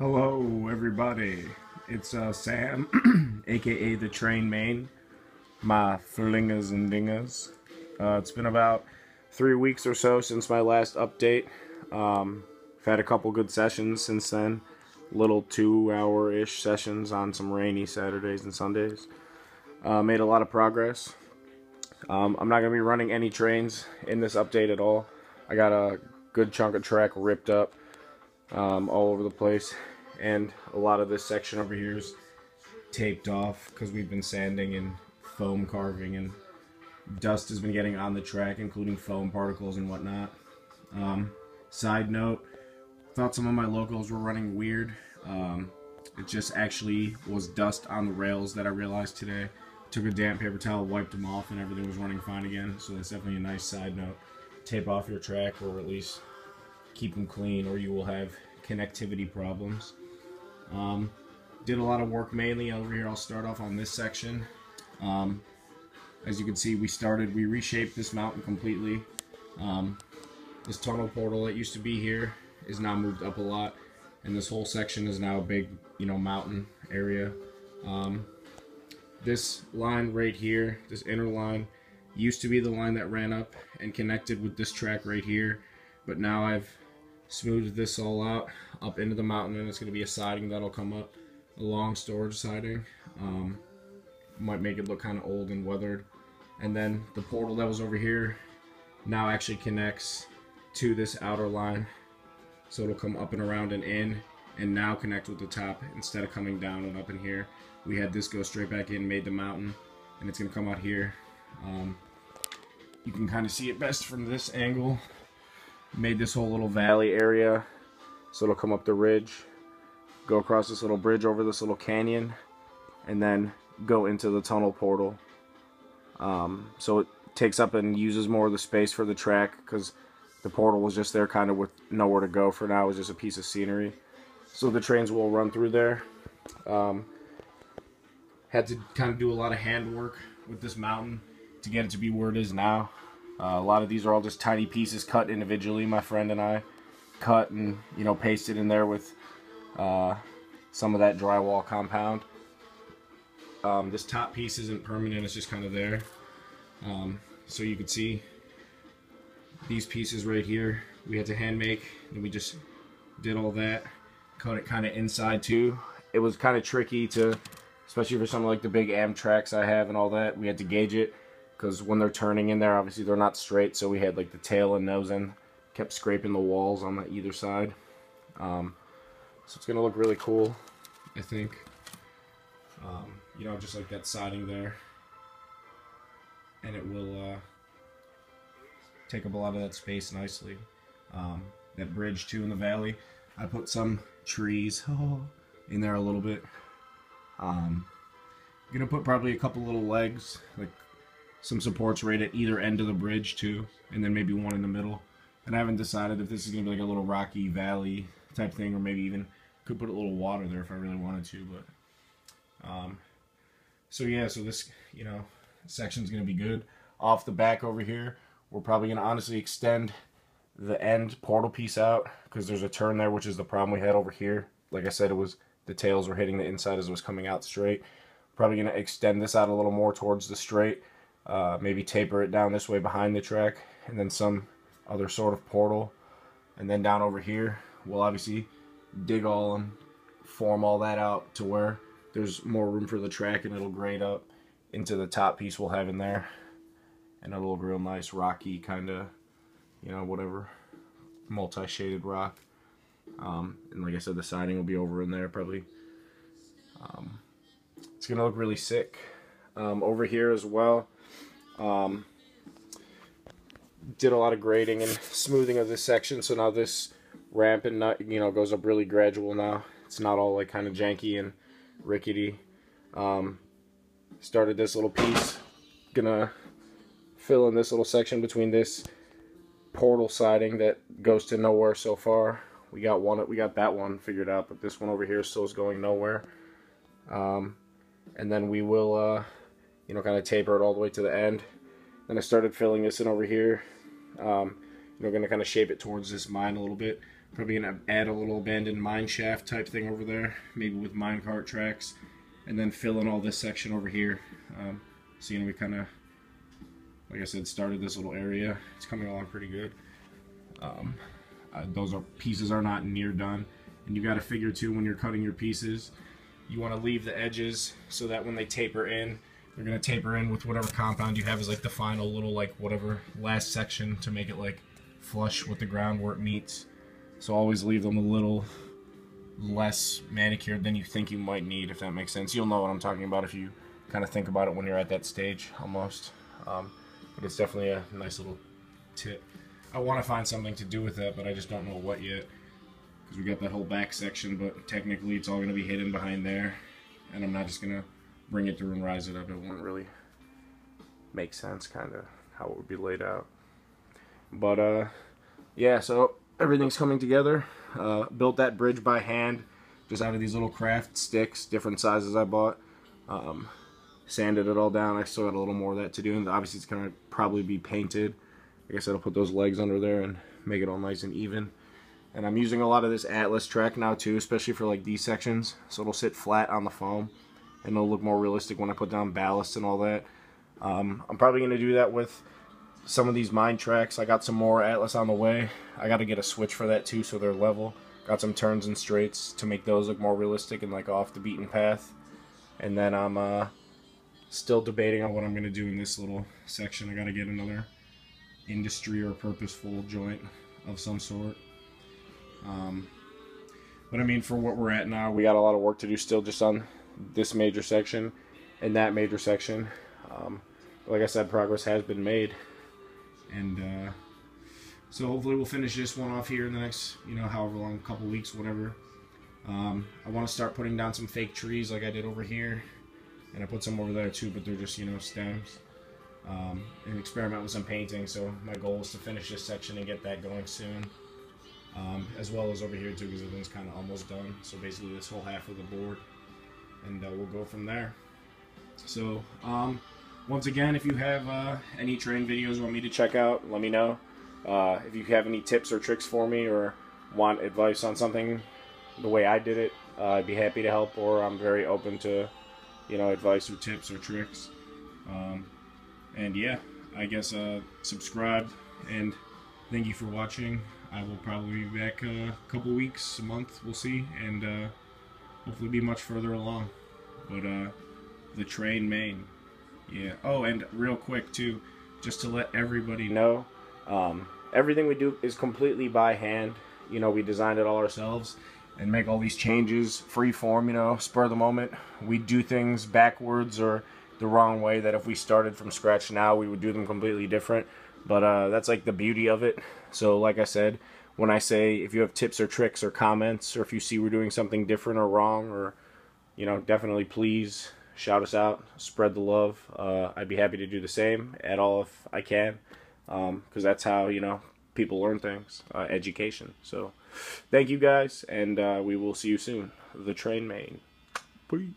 Hello, everybody. It's Sam, aka the Train Main, my flingers and dingers. It's been about 3 weeks or so since my last update. I've had a couple good sessions since then, little 2-hour-ish sessions on some rainy Saturdays and Sundays. Made a lot of progress. I'm not going to be running any trains in this update at all. I got a good chunk of track ripped up all over the place, and a lot of this section over here is taped off because we've been sanding and foam carving, and dust has been getting on the track, including foam particles and whatnot. Side note, thought some of my locals were running weird. It just actually was dust on the rails that I realized today. Took a damp paper towel, wiped them off, and everything was running fine again. So that's definitely a nice side note. Tape off your track, or at least keep them clean, or you will have connectivity problems. Did a lot of work mainly over here. I'll start off on this section. As you can see, we reshaped this mountain completely. This tunnel portal that used to be here is now moved up a lot, and this whole section is now a big, mountain area. This line right here, this inner line, used to be the line that ran up and connected with this track right here, but now I've smoothed this all out up into the mountain, and it's going to be a siding that'll come up, a long storage siding. Might make it look kind of old and weathered. And then the portal that was over here now actually connects to this outer line, so it'll come up and around and in, and now connect with the top instead of coming down and up in here. We had this go straight back in, made the mountain, and it's going to come out here. You can kind of see it best from this angle. Made this whole little valley area, so it'll come up the ridge, go across this little bridge over this little canyon, and then go into the tunnel portal. So it takes up and uses more of the space for the track, because the portal was just there kind of with nowhere to go for now. It was just a piece of scenery. So the trains will run through there. Had to kind of do a lot of handwork with this mountain to get it to be where it is now. A lot of these are all just tiny pieces cut individually. My friend and I cut and pasted in there with some of that drywall compound. This top piece isn't permanent, it's just kind of there. So you can see these pieces right here we had to hand make, and we just did all that, cut it kind of inside too. It was kind of tricky to, especially for some of like the big Amtraks I have and all that, we had to gauge it, because when they're turning in there, obviously they're not straight, so we had like the tail and nose end, kept scraping the walls on either side. So it's going to look really cool, I think. Just like that siding there. And it will take up a lot of that space nicely. That bridge too in the valley, I put some trees in there a little bit. I'm going to put probably a couple little legs, like some supports right at either end of the bridge too, and then maybe one in the middle. And I haven't decided if this is going to be like a little rocky valley type thing, or maybe even could put a little water there if I really wanted to. But so yeah, so this section's going to be good. Off the back over here, we're probably going to honestly extend the end portal piece out, because there's a turn there, which is the problem we had over here. Like I said, it was the tails were hitting the inside as it was coming out straight. Probably going to extend this out a little more towards the straight. Maybe taper it down this way behind the track, and then some other sort of portal. And then down over here, we'll obviously dig all and form all that out to where there's more room for the track, and it'll grade up into the top piece we'll have in there. And it'll look real nice, rocky kind of, whatever, multi-shaded rock. And like I said, the siding will be over in there probably. It's going to look really sick. Over here as well, did a lot of grading and smoothing of this section, so now this ramp and nut goes up really gradual now. It's not all like kind of janky and rickety. Started this little piece, gonna fill in this little section between this portal siding that goes to nowhere so far. We got that one figured out, but this one over here still is going nowhere. And then we will kind of taper it all the way to the end. Then I started filling this in over here. Gonna kind of shape it towards this mine a little bit. Probably gonna add a little abandoned mine shaft type thing over there, maybe with minecart tracks, and then fill in all this section over here. So we kind of, like I said, started this little area. It's coming along pretty good. Those pieces are not near done, and you got to figure too when you're cutting your pieces, you want to leave the edges so that when they taper in, they're gonna taper in with whatever compound you have as like the final little like whatever last section to make it like flush with the ground where it meets. So always leave them a little less manicured than you think you might need, if that makes sense. You'll know what I'm talking about if you kind of think about it when you're at that stage, almost. But it's definitely a nice little tip. I want to find something to do with that, but I just don't know what yet. Because we got that whole back section, but technically it's all going to be hidden behind there. And I'm not just going to bring it through and rise it up. It won't really make sense, kind of, how it would be laid out. But, yeah, so everything's coming together. Built that bridge by hand, just out of these little craft sticks, different sizes I bought. Sanded it all down. I still got a little more of that to do, and obviously it's going to probably be painted. Like I said, I'll put those legs under there and make it all nice and even. And I'm using a lot of this Atlas track now too, especially for like these sections, so it'll sit flat on the foam and it'll look more realistic when I put down ballast and all that. I'm probably going to do that with some of these mine tracks. I got some more Atlas on the way. I got to get a switch for that too, so they're level. Got some turns and straights to make those look more realistic and like off the beaten path. And then I'm still debating on what I'm going to do in this little section. I got to get another industry or purposeful joint of some sort. But I mean, for what we're at now, we got a lot of work to do still just on this major section and that major section. Like I said, progress has been made. And so hopefully we'll finish this one off here in the next, however long, couple weeks, whatever. I want to start putting down some fake trees like I did over here. And I put some over there too, but they're just, stems. And experiment with some painting. So my goal is to finish this section and get that going soon. As well as over here too, because everything's kind of almost done. So basically this whole half of the board. And we'll go from there. So, once again, if you have any terrain videos you want me to check out, let me know. If you have any tips or tricks for me or want advice on something the way I did it, I'd be happy to help, or I'm very open to, advice or tips or tricks. And yeah, I guess subscribe, and thank you for watching. I will probably be back a couple weeks, a month, we'll see, and hopefully be much further along. But the train main. Yeah. Oh, and real quick too, just to let everybody know, everything we do is completely by hand. We designed it all ourselves and make all these changes free form, spur of the moment. We do things backwards or the wrong way that if we started from scratch now, we would do them completely different. But that's like the beauty of it. So like I said, when I say if you have tips or tricks or comments, or if you see we're doing something different or wrong, or definitely please shout us out, spread the love. I'd be happy to do the same at all if I can, because that's how people learn things, education. So thank you guys, and we will see you soon. The train main. Peace.